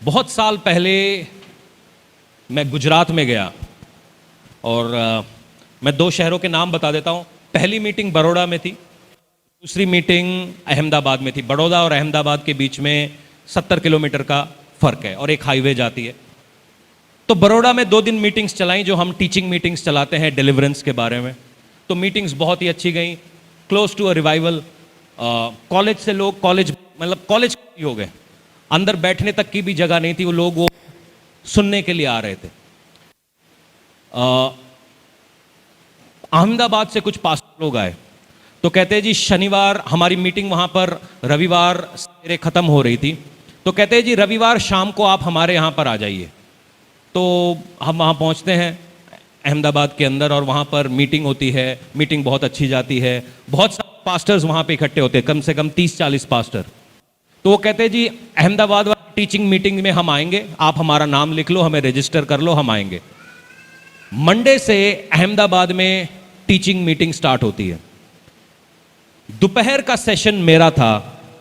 बहुत साल पहले मैं गुजरात में गया और मैं दो शहरों के नाम बता देता हूँ। पहली मीटिंग बड़ौदा में थी, दूसरी मीटिंग अहमदाबाद में थी। बड़ौदा और अहमदाबाद के बीच में 70 किलोमीटर का फ़र्क है और एक हाईवे जाती है। तो बड़ौदा में 2 दिन मीटिंग्स चलाई, जो हम टीचिंग मीटिंग्स चलाते हैं डिलीवरेंस के बारे में। तो मीटिंग्स बहुत ही अच्छी गई, close to a revival. College से लोग कॉलेज हो गए, अंदर बैठने तक की भी जगह नहीं थी, वो लोग वो सुनने के लिए आ रहे थे। अहमदाबाद से कुछ पास्टर लोग आए तो कहते हैं जी शनिवार हमारी मीटिंग वहाँ पर रविवार सवेरे ख़त्म हो रही थी, तो कहते हैं जी रविवार शाम को आप हमारे यहाँ पर आ जाइए। तो हम वहाँ पहुँचते हैं अहमदाबाद के अंदर और वहाँ पर मीटिंग होती है। मीटिंग बहुत अच्छी जाती है, बहुत सारे पास्टर्स वहाँ पे इकट्ठे होते हैं, कम से कम 30-40 पास्टर। तो वो कहते हैं जी अहमदाबाद वाली टीचिंग मीटिंग में हम आएंगे, आप हमारा नाम लिख लो, हमें रजिस्टर कर लो, हम आएंगे। मंडे से अहमदाबाद में टीचिंग मीटिंग स्टार्ट होती है। दोपहर का सेशन मेरा था,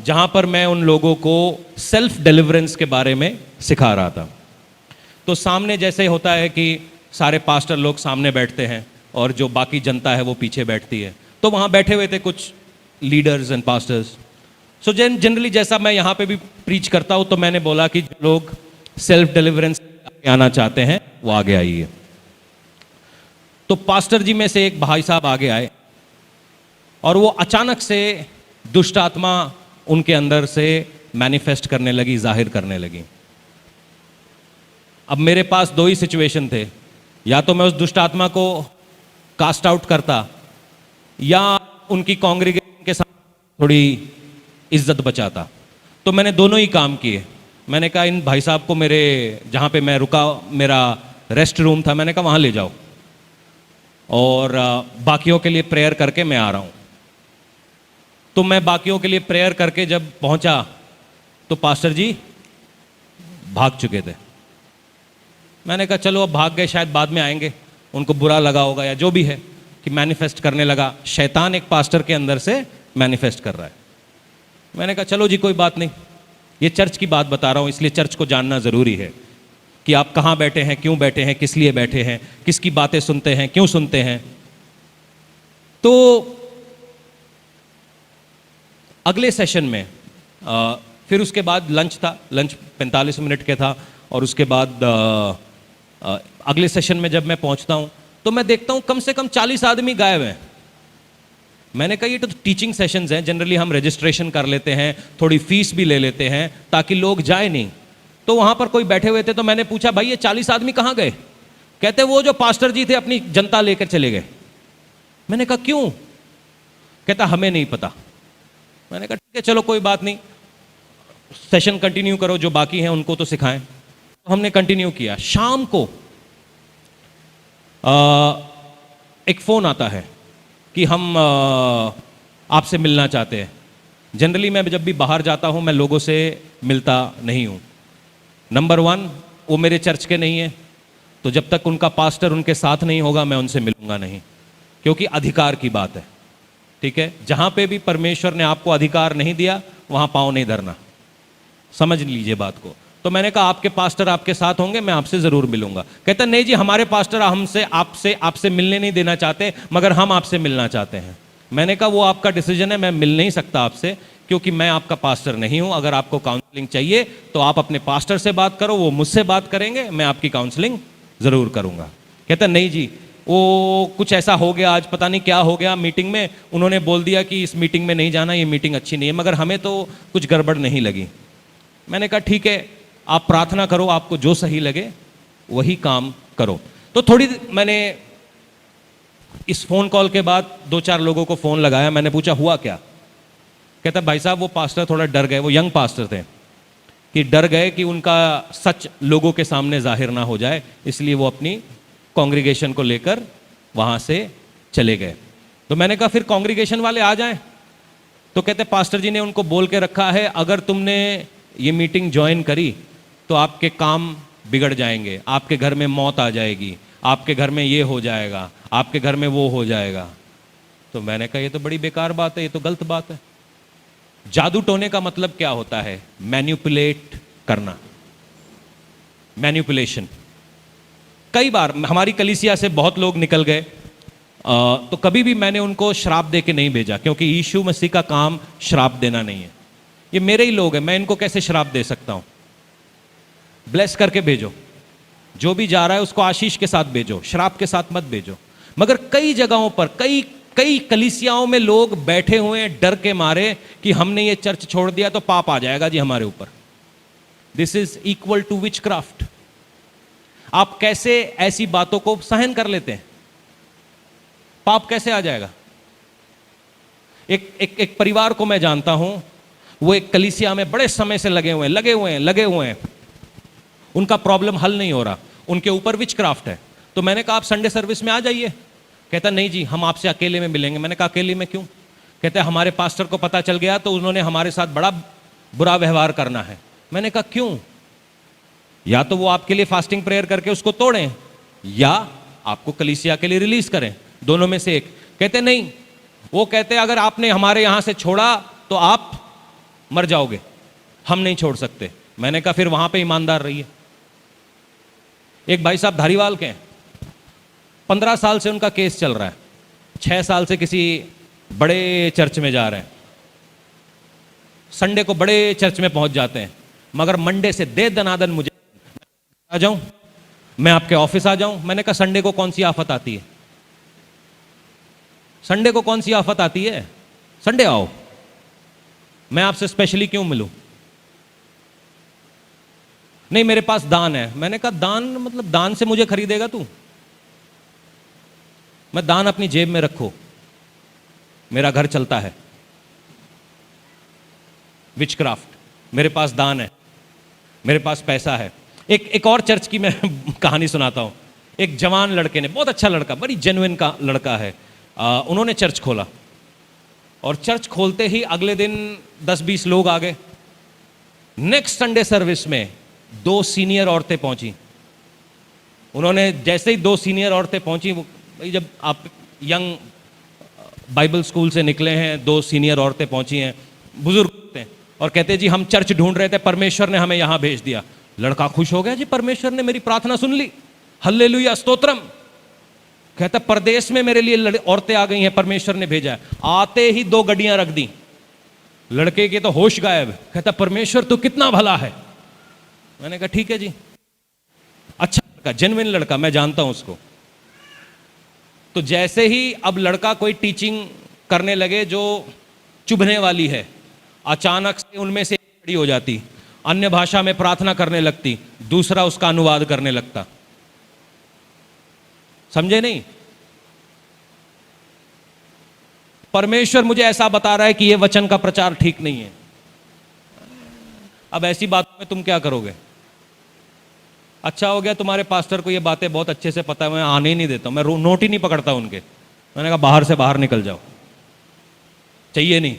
जहां पर मैं उन लोगों को सेल्फ डिलीवरेंस के बारे में सिखा रहा था। तो सामने जैसे होता है कि सारे पास्टर लोग सामने बैठते हैं और जो बाकी जनता है वो पीछे बैठती है। तो वहाँ बैठे हुए थे कुछ leaders and pastors. So generally जैसा मैं यहाँ पे भी प्रीच करता हूँ, तो मैंने बोला कि जो लोग सेल्फ डिलीवरेंस आना चाहते हैं वो आगे आइए। तो पास्टर जी में से एक भाई साहब आगे आए और वो अचानक से दुष्ट आत्मा उनके अंदर से मैनिफेस्ट करने लगी, जाहिर करने लगी। अब मेरे पास 2 ही सिचुएशन थे, या तो मैं उस दुष्ट आत्मा को कास्ट आउट करता या उनकी कांग्रेगेशन के साथ थोड़ी इज्जत बचाता। तो मैंने दोनों ही काम किए। मैंने कहा इन भाई साहब को मेरे जहाँ पे मैं रुका, मेरा रेस्ट रूम था, मैंने कहा वहाँ ले जाओ और बाकियों के लिए प्रेयर करके मैं आ रहा हूँ। तो मैं बाकियों के लिए प्रेयर करके जब पहुँचा तो पास्टर जी भाग चुके थे। मैंने कहा चलो अब भाग गए, शायद बाद में आएंगे, उनको बुरा लगा होगा या जो भी है कि मैनिफेस्ट करने लगा। शैतान एक पास्टर के अंदर से मैनिफेस्ट कर रहा है। मैंने कहा चलो जी कोई बात नहीं, ये चर्च की बात बता रहा हूँ, इसलिए चर्च को जानना ज़रूरी है कि आप कहाँ बैठे हैं, क्यों बैठे हैं, किस लिए बैठे हैं, किसकी बातें सुनते हैं, क्यों सुनते हैं। तो अगले सेशन में फिर उसके बाद लंच था, लंच 45 मिनट के था। और उसके बाद अगले सेशन में जब मैं पहुंचता हूं तो मैं देखता हूं कम से कम 40 आदमी गायब हैं। मैंने कहा ये तो टीचिंग सेशंस हैं, जनरली हम रजिस्ट्रेशन कर लेते हैं, थोड़ी फीस भी ले लेते हैं ताकि लोग जाए नहीं। तो वहां पर कोई बैठे हुए थे, तो मैंने पूछा भाई ये 40 आदमी कहाँ गए? कहते वो जो पास्टर जी थे अपनी जनता लेकर चले गए। मैंने कहा क्यों? कहता हमें नहीं पता। मैंने कहा ठीक है चलो कोई बात नहीं, सेशन कंटिन्यू करो, जो बाकी हैं उनको तो सिखाएं। तो हमने कंटिन्यू किया। शाम को एक फ़ोन आता है कि हम आपसे मिलना चाहते हैं। जनरली मैं जब भी बाहर जाता हूं मैं लोगों से मिलता नहीं हूं। नंबर 1, वो मेरे चर्च के नहीं है, तो जब तक उनका पास्टर उनके साथ नहीं होगा मैं उनसे मिलूंगा नहीं, क्योंकि अधिकार की बात है। ठीक है, जहां पे भी परमेश्वर ने आपको अधिकार नहीं दिया वहां पांव नहीं धरना, समझ लीजिए बात को। तो मैंने कहा आपके पास्टर आपके साथ होंगे, मैं आपसे जरूर मिलूंगा। कहता नहीं जी हमारे पास्टर हमसे आपसे मिलने नहीं देना चाहते, मगर हम आपसे मिलना चाहते हैं। मैंने कहा वो आपका डिसीजन है, मैं मिल नहीं सकता आपसे, क्योंकि मैं आपका पास्टर नहीं हूं। अगर आपको काउंसलिंग चाहिए तो आप अपने पास्टर से बात करो, वो मुझसे बात करेंगे, मैं आपकी काउंसलिंग जरूर करूंगा। कहता नहीं जी वो कुछ ऐसा हो गया, आज पता नहीं क्या हो गया मीटिंग में, उन्होंने बोल दिया कि इस मीटिंग में नहीं जाना, ये मीटिंग अच्छी नहीं है, मगर हमें तो कुछ गड़बड़ नहीं लगी। मैंने कहा ठीक है, आप प्रार्थना करो, आपको जो सही लगे वही काम करो। तो थोड़ी मैंने इस फोन कॉल के बाद 2-4 लोगों को फोन लगाया, मैंने पूछा हुआ क्या? कहता भाई साहब वो पास्टर थोड़ा डर गए, वो यंग पास्टर थे, कि डर गए कि उनका सच लोगों के सामने जाहिर ना हो जाए, इसलिए वो अपनी कांग्रीगेशन को लेकर वहां से चले गए। तो मैंने कहा फिर कांग्रीगेशन वाले आ जाएं। तो कहते पास्टर जी ने उनको बोल के रखा है अगर तुमने ये मीटिंग ज्वाइन करी तो आपके काम बिगड़ जाएंगे, आपके घर में मौत आ जाएगी, आपके घर में ये हो जाएगा, आपके घर में वो हो जाएगा। तो मैंने कहा ये तो बड़ी बेकार बात है, ये तो गलत बात है। जादू टोने का मतलब क्या होता है? मैनिपुलेट करना। मैनिपुलेशन। कई बार हमारी कलीसिया से बहुत लोग निकल गए, तो कभी भी मैंने उनको श्राप दे के नहीं भेजा, क्योंकि यीशु मसीह का काम श्राप देना नहीं है। ये मेरे ही लोग हैं, मैं इनको कैसे श्राप दे सकता हूं? ब्लेस करके भेजो, जो भी जा रहा है उसको आशीष के साथ भेजो, श्राप के साथ मत भेजो। मगर कई जगहों पर, कई कलीसियाओं में लोग बैठे हुए हैं डर के मारे कि हमने ये चर्च छोड़ दिया तो पाप आ जाएगा जी हमारे ऊपर। This is equal to witchcraft. आप कैसे ऐसी बातों को सहन कर लेते हैं? पाप कैसे आ जाएगा? एक परिवार को मैं जानता हूं, वो एक कलीसिया में बड़े समय से लगे हुए हैं, उनका प्रॉब्लम हल नहीं हो रहा, उनके ऊपर विचक्राफ्ट है। तो मैंने कहा आप संडे सर्विस में आ जाइए। कहता नहीं जी, हम आपसे अकेले में मिलेंगे। मैंने कहा अकेले में क्यों? कहते हमारे पास्टर को पता चल गया तो उन्होंने हमारे साथ बड़ा बुरा व्यवहार करना है। मैंने कहा क्यों? या तो वो आपके लिए फास्टिंग प्रेयर करके उसको तोड़ें, या आपको कलीसिया के लिए रिलीज करें, दोनों में से एक। कहते नहीं, वो कहते अगर आपने हमारे यहां से छोड़ा तो आप मर जाओगे, हम नहीं छोड़ सकते। मैंने कहा फिर वहां पे ईमानदार रहिए। एक भाई साहब धारीवाल के हैं, 15 साल से उनका केस चल रहा है, 6 साल से किसी बड़े चर्च में जा रहे हैं, संडे को बड़े चर्च में पहुंच जाते हैं, मगर मंडे से दे दनादन मुझे आ जाऊं, मैं आपके ऑफिस आ जाऊं। मैंने कहा संडे को कौन सी आफत आती है? संडे को कौन सी आफत आती है? संडे आओ, मैं आपसे स्पेशली क्यों मिलूं? नहीं मेरे पास दान है। मैंने कहा दान मतलब दान से मुझे खरीदेगा तू? मैं दान अपनी जेब में रखो, मेरा घर चलता है। विचक्राफ्ट, मेरे पास दान है, मेरे पास पैसा है। एक और चर्च की मैं कहानी सुनाता हूं। एक जवान लड़के ने, बहुत अच्छा लड़का, बड़ी जेन्युइन का लड़का है, उन्होंने चर्च खोला, और चर्च खोलते ही अगले दिन 10-20 लोग आ गए। नेक्स्ट संडे सर्विस में 2 सीनियर औरतें पहुंची। उन्होंने जैसे ही 2 सीनियर औरतें पहुंची, भाई जब आप यंग बाइबल स्कूल से निकले हैं, 2 सीनियर औरतें पहुंची हैं, बुजुर्ग हैं, और कहते जी हम चर्च ढूंढ रहे थे, परमेश्वर ने हमें यहां भेज दिया। लड़का खुश हो गया, जी परमेश्वर ने मेरी प्रार्थना सुन ली, हल्लेलुया स्तोत्रम। कहता परदेश में मेरे लिए औरतें आ गई हैं, परमेश्वर ने भेजा है। आते ही 2 गड्डियां रख दी। लड़के के तो होश गायब। कहता परमेश्वर तू कितना भला है। मैंने कहा ठीक है जी, अच्छा लड़का, जेन्युइन लड़का, मैं जानता हूं उसको। तो जैसे ही अब लड़का कोई टीचिंग करने लगे जो चुभने वाली है, अचानक से उनमें से खड़ी हो जाती, अन्य भाषा में प्रार्थना करने लगती, दूसरा उसका अनुवाद करने लगता। समझे नहीं? परमेश्वर मुझे ऐसा बता रहा है कि यह वचन का प्रचार ठीक नहीं है। अब ऐसी बातों में तुम क्या करोगे? अच्छा हो गया तुम्हारे पास्टर को ये बातें बहुत अच्छे से पता है, मैं आने ही नहीं देता, मैं नोट ही नहीं पकड़ता उनके। मैंने कहा बाहर से बाहर निकल जाओ, चाहिए नहीं।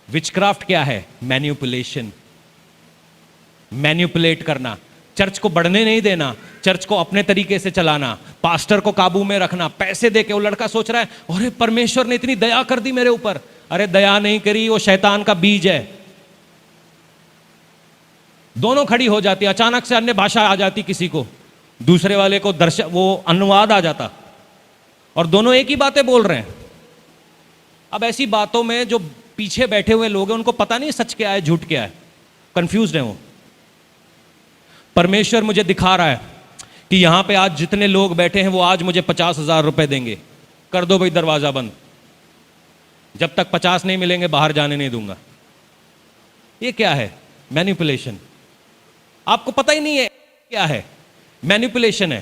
विचक्राफ्ट क्या है? मैन्युपुलेशन, मैन्युपुलेट करना, चर्च को बढ़ने नहीं देना, चर्च को अपने तरीके से चलाना, पास्टर को काबू में रखना, पैसे देके। वो लड़का सोच रहा है अरे परमेश्वर ने इतनी दया कर दी मेरे ऊपर। अरे दया नहीं करी, वो शैतान का बीज है। दोनों खड़ी हो जाती, अचानक से अन्य भाषा आ जाती किसी को, दूसरे वाले को वो अनुवाद आ जाता, और दोनों एक ही बातें बोल रहे हैं। अब ऐसी बातों में जो पीछे बैठे हुए लोग हैं उनको पता नहीं सच क्या है झूठ क्या है, कंफ्यूज है वो। परमेश्वर मुझे दिखा रहा है कि यहां पे आज जितने लोग बैठे हैं वो आज मुझे 50,000 रुपए देंगे, कर दो भाई दरवाजा बंद, जब तक 50 नहीं मिलेंगे बाहर जाने नहीं दूंगा। ये क्या है? मैनिपुलेशन। आपको पता ही नहीं है क्या है, मैनिपुलेशन है।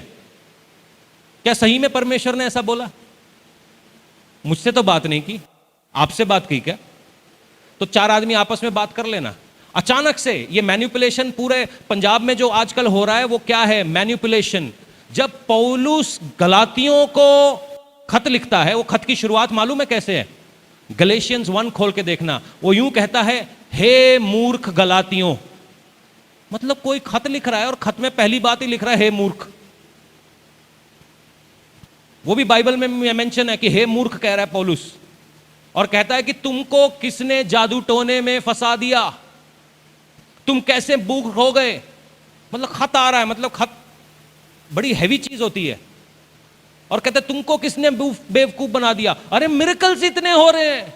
क्या सही में परमेश्वर ने ऐसा बोला? मुझसे तो बात नहीं की, आपसे बात की क्या? तो 4 आदमी आपस में बात कर लेना। अचानक से ये मैनिपुलेशन पूरे पंजाब में जो आजकल हो रहा है वो क्या है? मैनिपुलेशन। जब पौलुस गलातियों को खत लिखता है, वो खत की शुरुआत मालूम है कैसे है? गलेशियंस 1 खोल के देखना, वो यूं कहता है, हे मूर्ख गलातियों। मतलब कोई खत लिख रहा है और खत में पहली बात ही लिख रहा है हे मूर्ख। वो भी बाइबल में मेंशन है कि हे मूर्ख कह रहा है पौलुस, और कहता है कि तुमको किसने जादू टोने में फंसा दिया, तुम कैसे मूर्ख हो गए। मतलब खत आ रहा है, मतलब खत बड़ी हैवी चीज होती है। और कहते तुमको किसने बेवकूफ बना दिया? अरे मिरेकल्स इतने हो रहे हैं,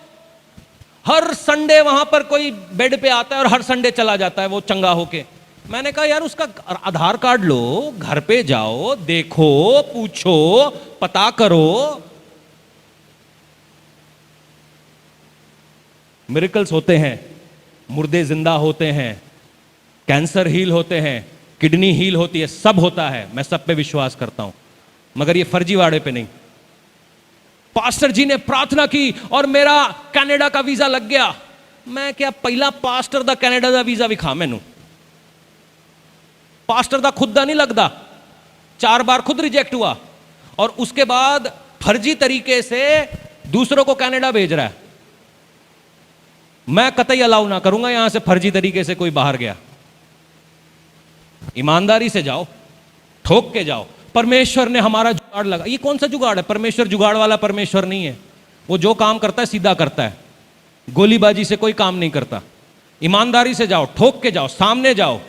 हर संडे वहां पर कोई बेड पे आता है और हर संडे चला जाता है वो चंगा होके। मैंने कहा यार उसका आधार कार्ड लो, घर पे जाओ, देखो, पूछो, पता करो। मिरेकल्स होते हैं, मुर्दे जिंदा होते हैं, कैंसर हील होते हैं, किडनी हील होती है, सब होता है, मैं सब पे विश्वास करता हूं, मगर ये फर्जीवाड़े पे नहीं। पास्टर जी ने प्रार्थना की और मेरा कनाडा का वीजा लग गया। मैं क्या पहला पास्टर दा कनाडा दा वीजा विखा मैनू, पास्टर दा खुद दा नहीं लगदा, 4 बार खुद रिजेक्ट हुआ और उसके बाद फर्जी तरीके से दूसरों को कनाडा भेज रहा है। मैं कतई अलाउ ना करूंगा यहां से फर्जी तरीके से कोई बाहर गया। ईमानदारी से जाओ, ठोक के जाओ। परमेश्वर ने हमारा जुगाड़ लगा, ये कौन सा जुगाड़ है? परमेश्वर जुगाड़ वाला परमेश्वर नहीं है। वो जो काम करता है सीधा करता है, गोलीबाजी से कोई काम नहीं करता। ईमानदारी से जाओ, ठोक के जाओ, सामने जाओ,